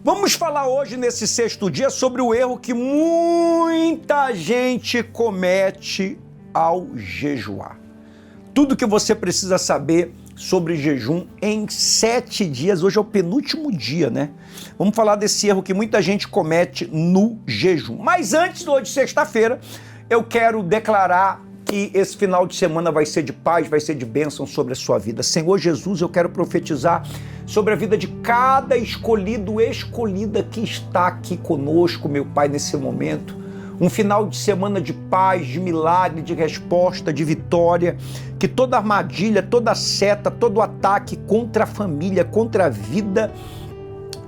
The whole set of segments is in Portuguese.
Vamos falar hoje, nesse sexto dia, sobre o erro que muita gente comete ao jejuar. Tudo que você precisa saber sobre jejum em 7 dias. Hoje é o penúltimo dia, né? Vamos falar desse erro que muita gente comete no jejum. Mas antes, hoje, sexta-feira, eu quero declarar que esse final de semana vai ser de paz, vai ser de bênção sobre a sua vida. Senhor Jesus, eu quero profetizar sobre a vida de cada escolhido, escolhida que está aqui conosco, meu Pai, nesse momento. Um final de semana de paz, de milagre, de resposta, de vitória. Que toda armadilha, toda seta, todo ataque contra a família, contra a vida,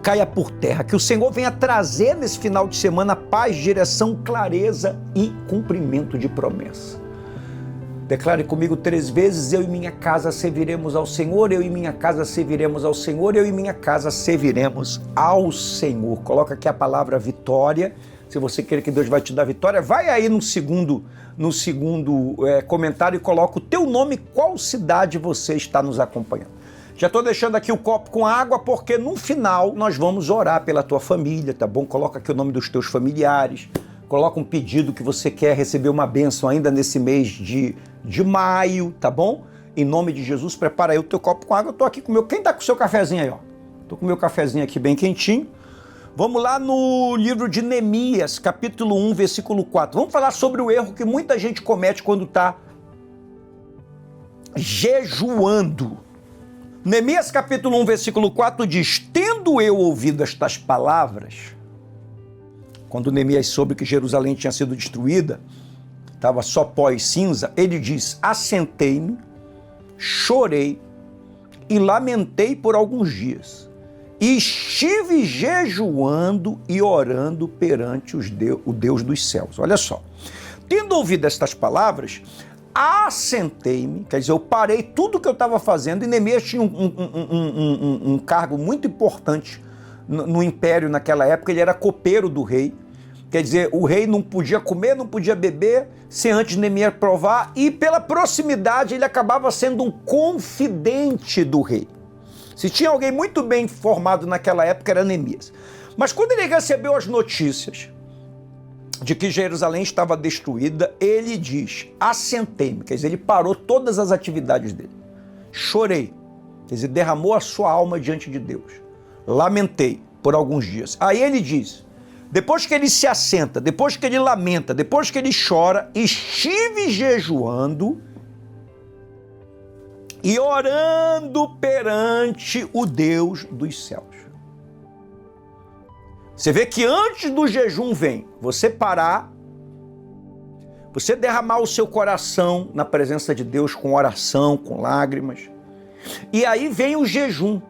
caia por terra. Que o Senhor venha trazer nesse final de semana paz, direção, clareza e cumprimento de promessa. Declare comigo 3 vezes: eu e minha casa serviremos ao Senhor, eu e minha casa serviremos ao Senhor, eu e minha casa serviremos ao Senhor. Coloca aqui a palavra vitória. Se você quer que Deus vai te dar vitória, vai aí no segundo comentário e coloca o teu nome, qual cidade você está nos acompanhando. Já estou deixando aqui o copo com água, porque no final nós vamos orar pela tua família, tá bom? Coloca aqui o nome dos teus familiares, coloca um pedido que você quer receber uma bênção ainda nesse mês de maio, tá bom? Em nome de Jesus, prepara aí o teu copo com água. Eu tô aqui com o meu... Quem tá com o seu cafezinho aí, ó? Tô com o meu cafezinho aqui bem quentinho. Vamos lá no livro de Neemias, capítulo 1, versículo 4. Vamos falar sobre o erro que muita gente comete quando tá jejuando. Neemias, capítulo 1, versículo 4 diz: tendo eu ouvido estas palavras, quando Neemias soube que Jerusalém tinha sido destruída, estava só pó e cinza, ele diz: assentei-me, chorei e lamentei por alguns dias, e estive jejuando e orando perante o Deus dos céus. Olha só, tendo ouvido estas palavras, assentei-me, quer dizer, eu parei tudo que eu estava fazendo, e Neemias tinha um cargo muito importante no império naquela época. Ele era copeiro do rei. Quer dizer, o rei não podia comer, não podia beber, sem antes Neemias provar, e pela proximidade ele acabava sendo um confidente do rei. Se tinha alguém muito bem informado naquela época, era Neemias. Mas quando ele recebeu as notícias de que Jerusalém estava destruída, ele diz: assentei-me, quer dizer, ele parou todas as atividades dele. Chorei, quer dizer, derramou a sua alma diante de Deus. Lamentei por alguns dias. Aí ele diz: depois que ele se assenta, depois que ele lamenta, depois que ele chora, estive jejuando e orando perante o Deus dos céus. Você vê que antes do jejum vem você parar, você derramar o seu coração na presença de Deus com oração, com lágrimas, e aí vem o jejum.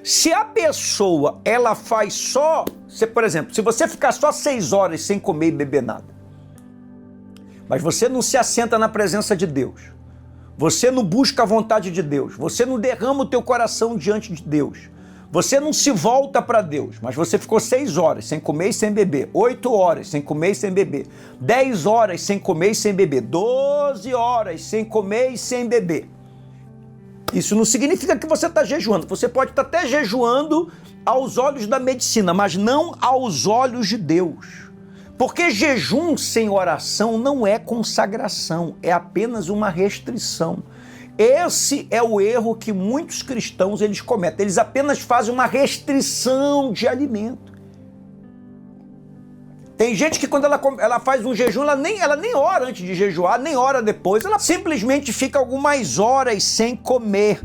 Se a pessoa, ela faz só, por exemplo, se você ficar só 6 horas sem comer e beber nada, mas você não se assenta na presença de Deus, você não busca a vontade de Deus, você não derrama o teu coração diante de Deus, você não se volta para Deus, mas você ficou 6 horas sem comer e sem beber, 8 horas sem comer e sem beber, 10 horas sem comer e sem beber, 12 horas sem comer e sem beber. Isso não significa que você está jejuando. Você pode estar até jejuando aos olhos da medicina, mas não aos olhos de Deus. Porque jejum sem oração não é consagração, é apenas uma restrição. Esse é o erro que muitos cristãos eles cometem. Eles apenas fazem uma restrição de alimento. Tem gente que quando ela faz um jejum, ela nem ora antes de jejuar, nem ora depois, ela simplesmente fica algumas horas sem comer.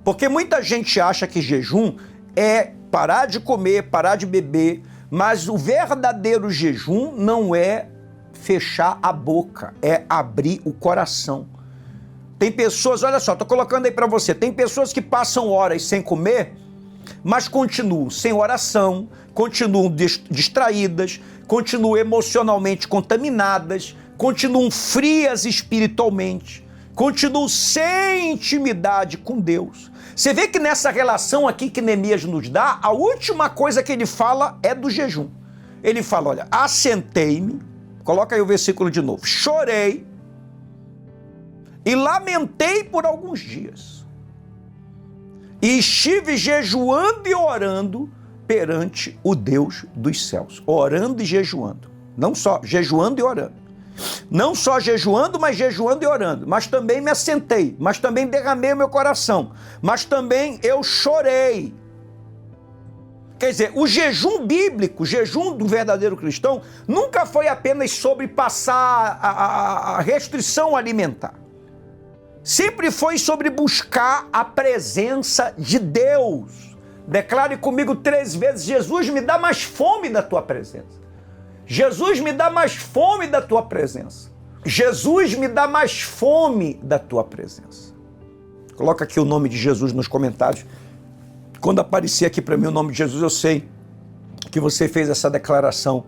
Porque muita gente acha que jejum é parar de comer, parar de beber, mas o verdadeiro jejum não é fechar a boca, é abrir o coração. Tem pessoas, olha só, tô colocando aí para você, tem pessoas que passam horas sem comer, mas continuam sem oração, continuam distraídas, continuam emocionalmente contaminadas, continuam frias espiritualmente, continuam sem intimidade com Deus. Você vê que nessa relação aqui que Neemias nos dá, a última coisa que ele fala é do jejum. Ele fala, olha, assentei-me, coloca aí o versículo de novo, chorei e lamentei por alguns dias. E estive jejuando e orando perante o Deus dos céus, orando e jejuando. Não só jejuando e orando. Não só jejuando, mas jejuando e orando. Mas também me assentei, mas também derramei o meu coração, mas também eu chorei. Quer dizer, o jejum bíblico, o jejum do verdadeiro cristão, nunca foi apenas sobre passar a restrição alimentar. Sempre foi sobre buscar a presença de Deus. Declare comigo 3 vezes: Jesus, me dá mais fome da tua presença. Jesus, me dá mais fome da tua presença. Jesus, me dá mais fome da tua presença. Coloca aqui o nome de Jesus nos comentários. Quando aparecer aqui para mim o nome de Jesus, eu sei que você fez essa declaração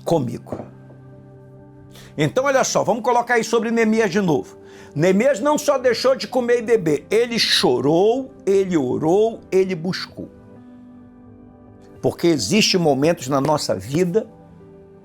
comigo. Então, olha só, vamos colocar aí sobre Neemias de novo. Neemias não só deixou de comer e beber, ele chorou, ele orou, ele buscou. Porque existem momentos na nossa vida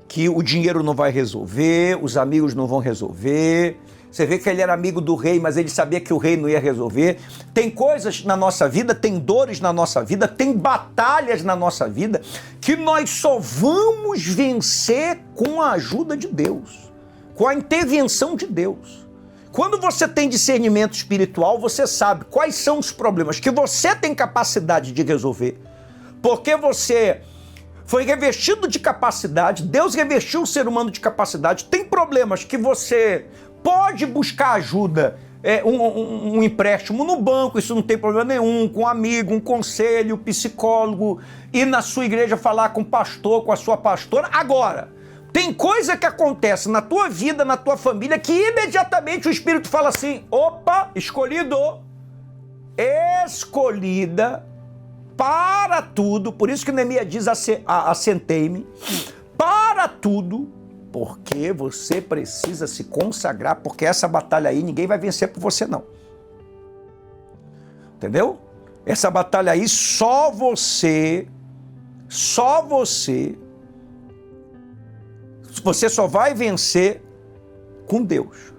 que o dinheiro não vai resolver, os amigos não vão resolver. Você vê que ele era amigo do rei, mas ele sabia que o rei não ia resolver. Tem coisas na nossa vida, tem dores na nossa vida, tem batalhas na nossa vida que nós só vamos vencer com a ajuda de Deus, com a intervenção de Deus. Quando você tem discernimento espiritual, você sabe quais são os problemas que você tem capacidade de resolver, porque você foi revestido de capacidade, Deus revestiu o ser humano de capacidade. Tem problemas que você pode buscar ajuda, um empréstimo no banco, isso não tem problema nenhum, com um amigo, um conselho, psicólogo, ir na sua igreja falar com o pastor, com a sua pastora. Agora, tem coisa que acontece na tua vida, na tua família, que imediatamente o Espírito fala assim: opa, escolhido, escolhida para tudo. Por isso que Neemias diz: assentei-me para tudo, porque você precisa se consagrar, porque essa batalha aí ninguém vai vencer por você não. Entendeu? Essa batalha aí só você só vai vencer com Deus.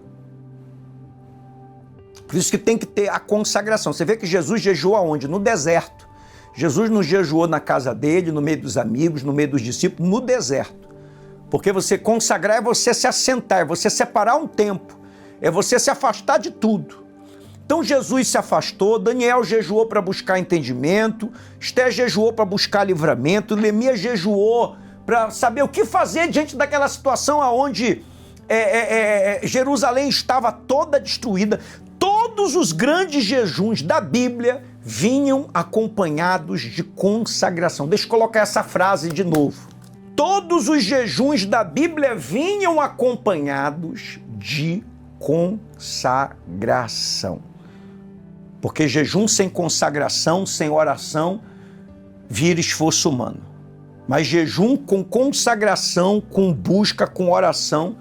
Por isso que tem que ter a consagração. Você vê que Jesus jejuou aonde? No deserto. Jesus não jejuou na casa dele, no meio dos amigos, no meio dos discípulos, no deserto. Porque você consagrar é você se assentar, é você separar um tempo, é você se afastar de tudo. Então Jesus se afastou, Daniel jejuou para buscar entendimento, Esther jejuou para buscar livramento, Neemias jejuou para saber o que fazer diante daquela situação onde Jerusalém estava toda destruída. Todos os grandes jejuns da Bíblia vinham acompanhados de consagração. Deixa eu colocar essa frase de novo. Todos os jejuns da Bíblia vinham acompanhados de consagração. Porque jejum sem consagração, sem oração, vira esforço humano. Mas jejum com consagração, com busca, com oração,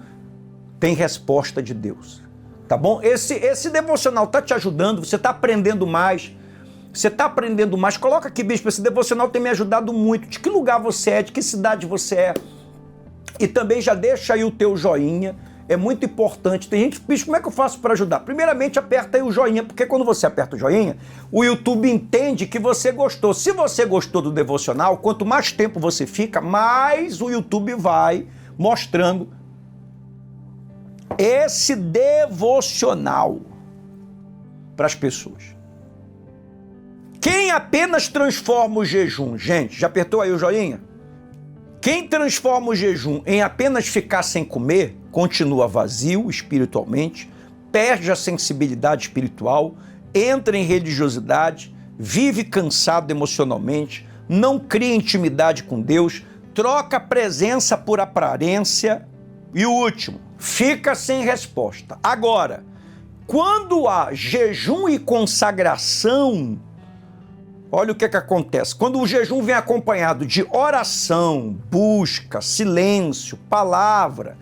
tem resposta de Deus. Tá bom? Esse devocional está te ajudando, você está aprendendo mais. Você está aprendendo mais. Coloca aqui, bispo, esse devocional tem me ajudado muito. De que lugar você é, de que cidade você é. E também já deixa aí o teu joinha. É muito importante. Tem gente, bicho, como é que eu faço para ajudar? Primeiramente, aperta aí o joinha, porque quando você aperta o joinha, o YouTube entende que você gostou. Se você gostou do devocional, quanto mais tempo você fica, mais o YouTube vai mostrando esse devocional para as pessoas. Quem apenas transforma o jejum, gente, já apertou aí o joinha? Quem transforma o jejum em apenas ficar sem comer, continua vazio espiritualmente, perde a sensibilidade espiritual, entra em religiosidade, vive cansado emocionalmente, não cria intimidade com Deus, troca a presença por aparência e o último, fica sem resposta. Agora, quando há jejum e consagração, olha o que acontece. Quando o jejum vem acompanhado de oração, busca, silêncio, palavra,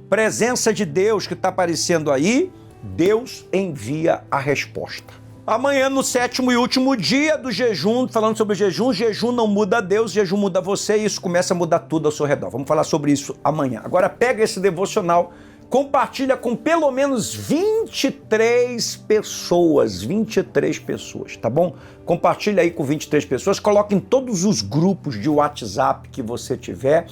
presença de Deus que está aparecendo aí, Deus envia a resposta. Amanhã, no 7º e último dia do jejum, falando sobre o jejum não muda Deus, jejum muda você e isso começa a mudar tudo ao seu redor. Vamos falar sobre isso amanhã. Agora pega esse devocional, Compartilha com pelo menos 23 pessoas, tá bom? Compartilha aí com 23 pessoas, coloca em todos os grupos de WhatsApp que você tiver,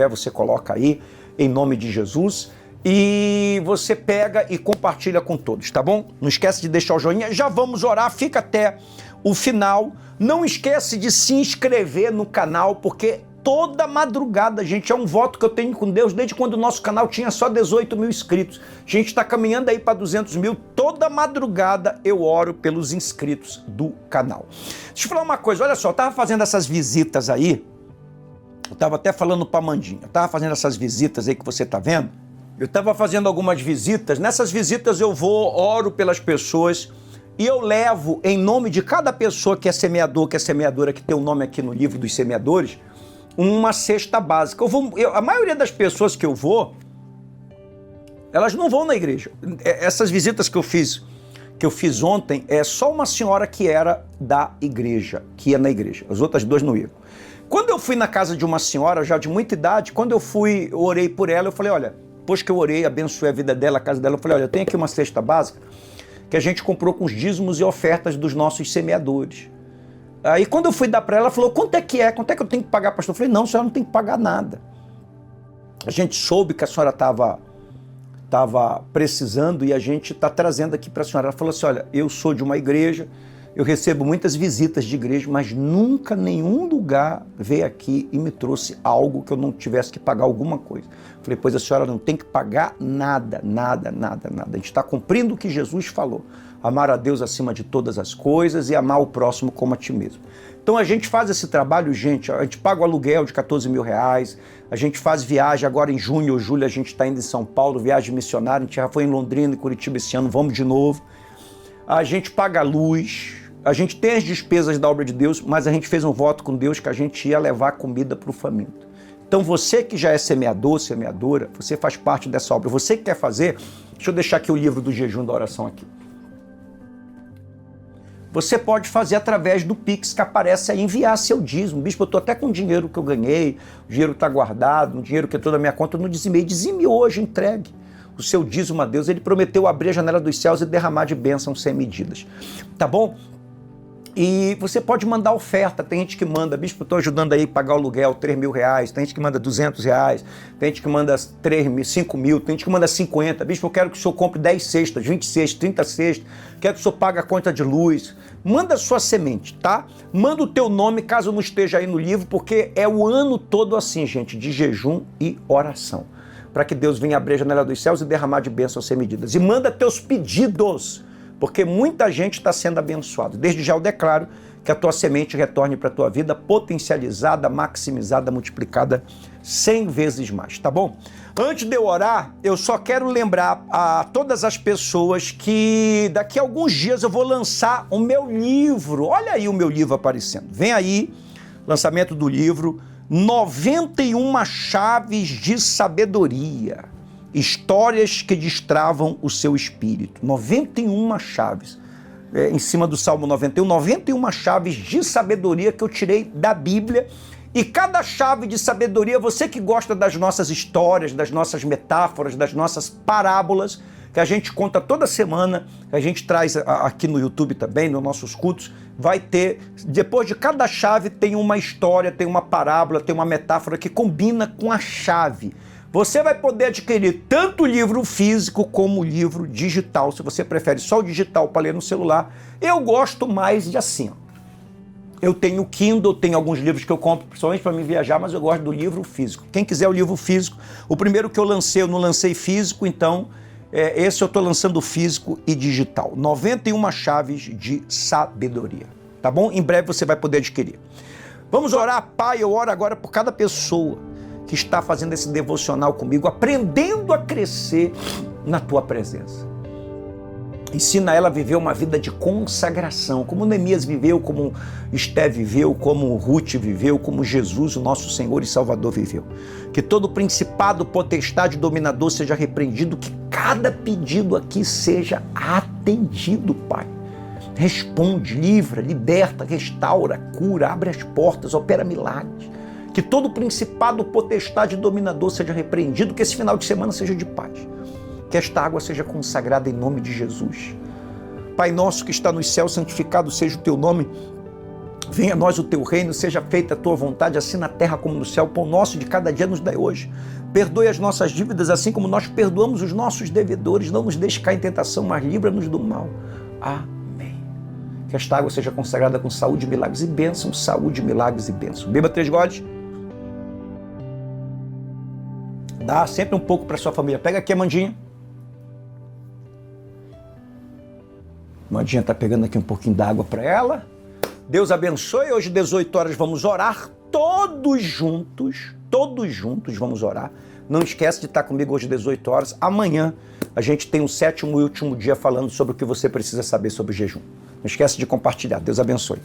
você coloca aí, em nome de Jesus, e você pega e compartilha com todos, tá bom? Não esquece de deixar o joinha, já vamos orar, fica até o final. Não esquece de se inscrever no canal, porque toda madrugada, gente, é um voto que eu tenho com Deus desde quando o nosso canal tinha só 18 mil inscritos. A gente está caminhando aí para 200 mil. Toda madrugada eu oro pelos inscritos do canal. Deixa eu falar uma coisa, olha só, eu tava fazendo essas visitas aí, eu tava até falando para Mandinha, eu tava fazendo essas visitas aí que você tá vendo, eu tava fazendo algumas visitas, nessas visitas eu vou, oro pelas pessoas, e eu levo, em nome de cada pessoa que é semeador, que é semeadora, que tem o nome aqui no livro dos semeadores, uma cesta básica. A maioria das pessoas que eu vou, elas não vão na igreja. Essas visitas que eu fiz ontem, é só uma senhora que era da igreja, que ia na igreja. As outras duas não iam. Quando eu fui na casa de uma senhora, já de muita idade, quando eu orei por ela, eu falei, olha, depois que eu orei, abençoei a vida dela, a casa dela, eu falei, olha, eu tenho aqui uma cesta básica que a gente comprou com os dízimos e ofertas dos nossos semeadores. Aí quando eu fui dar para ela, ela falou, quanto é que eu tenho que pagar, pastor? Eu falei, não, a senhora não tem que pagar nada. A gente soube que a senhora estava precisando e a gente está trazendo aqui para a senhora. Ela falou assim, olha, eu sou de uma igreja, eu recebo muitas visitas de igreja, mas nunca nenhum lugar veio aqui e me trouxe algo que eu não tivesse que pagar alguma coisa. Eu falei, pois a senhora não tem que pagar nada, nada, nada, nada. A gente está cumprindo o que Jesus falou. Amar a Deus acima de todas as coisas e amar o próximo como a ti mesmo. Então a gente faz esse trabalho, gente, a gente paga o aluguel de 14 mil reais, a gente faz viagem, agora em junho ou julho a gente está indo em São Paulo, viagem missionária, a gente já foi em Londrina e Curitiba esse ano, vamos de novo. A gente paga a luz, a gente tem as despesas da obra de Deus, mas a gente fez um voto com Deus que a gente ia levar comida para o faminto. Então você que já é semeador, semeadora, você faz parte dessa obra. Você que quer fazer, deixa eu deixar aqui o livro do jejum da oração aqui. Você pode fazer através do Pix que aparece aí, enviar seu dízimo. Bispo, eu estou até com o dinheiro que eu ganhei, o dinheiro está guardado, o dinheiro que entrou na minha conta, eu não dizimei. Dizime hoje, entregue o seu dízimo a Deus. Ele prometeu abrir a janela dos céus e derramar de bênçãos sem medidas. Tá bom? E você pode mandar oferta, tem gente que manda, bispo, estou ajudando aí a pagar o aluguel, 3 mil reais, tem gente que manda 200 reais, tem gente que manda 3 mil, 5 mil, tem gente que manda 50, bispo, eu quero que o senhor compre 10 cestas, 20 cestas, 30 cestas, quero que o senhor pague a conta de luz, manda a sua semente, tá? Manda o teu nome, caso não esteja aí no livro, porque é o ano todo assim, gente, de jejum e oração, para que Deus venha abrir a janela dos céus e derramar de bênçãos sem medidas. E manda teus pedidos, porque muita gente está sendo abençoada. Desde já eu declaro que a tua semente retorne para a tua vida potencializada, maximizada, multiplicada 100 vezes mais, tá bom? Antes de eu orar, eu só quero lembrar a todas as pessoas que daqui a alguns dias eu vou lançar o meu livro. Olha aí o meu livro aparecendo. Vem aí, lançamento do livro 91 Chaves de Sabedoria. Histórias que destravam o seu espírito. 91 chaves. Em cima do Salmo 91, 91 chaves de sabedoria que eu tirei da Bíblia. E cada chave de sabedoria, você que gosta das nossas histórias, das nossas metáforas, das nossas parábolas, que a gente conta toda semana, que a gente traz aqui no YouTube também, nos nossos cultos, vai ter, depois de cada chave tem uma história, tem uma parábola, tem uma metáfora que combina com a chave. Você vai poder adquirir tanto o livro físico como o livro digital. Se você prefere só o digital para ler no celular, eu gosto mais de assim. Eu tenho o Kindle, tenho alguns livros que eu compro principalmente para me viajar, mas eu gosto do livro físico. Quem quiser o livro físico, o primeiro que eu não lancei físico, então esse eu estou lançando físico e digital. 91 chaves de sabedoria. Tá bom? Em breve você vai poder adquirir. Vamos orar, Pai, eu oro agora por cada pessoa que está fazendo esse devocional comigo, aprendendo a crescer na tua presença. Ensina ela a viver uma vida de consagração, como Neemias viveu, como Esté viveu, como Ruth viveu, como Jesus, o nosso Senhor e Salvador, viveu. Que todo principado, potestade, dominador seja repreendido, que cada pedido aqui seja atendido, Pai. Responde, livra, liberta, restaura, cura, abre as portas, opera milagres. Que todo principado, potestade e dominador seja repreendido, que esse final de semana seja de paz. Que esta água seja consagrada em nome de Jesus. Pai nosso que está nos céus, santificado seja o teu nome. Venha a nós o teu reino, seja feita a tua vontade, assim na terra como no céu. O pão nosso de cada dia nos dai hoje. Perdoe as nossas dívidas, assim como nós perdoamos os nossos devedores. Não nos deixe cair em tentação, mas livra-nos do mal. Amém. Que esta água seja consagrada com saúde, milagres e bênção. Saúde, milagres e bênção. Beba 3 goles. Dá sempre um pouco para sua família. Pega aqui a Mandinha. Mandinha está pegando aqui um pouquinho d'água para ela. Deus abençoe. Hoje, 18 horas, vamos orar. Todos juntos vamos orar. Não esquece de estar comigo hoje, 18 horas. Amanhã, a gente tem o 7º e último dia falando sobre o que você precisa saber sobre o jejum. Não esquece de compartilhar. Deus abençoe.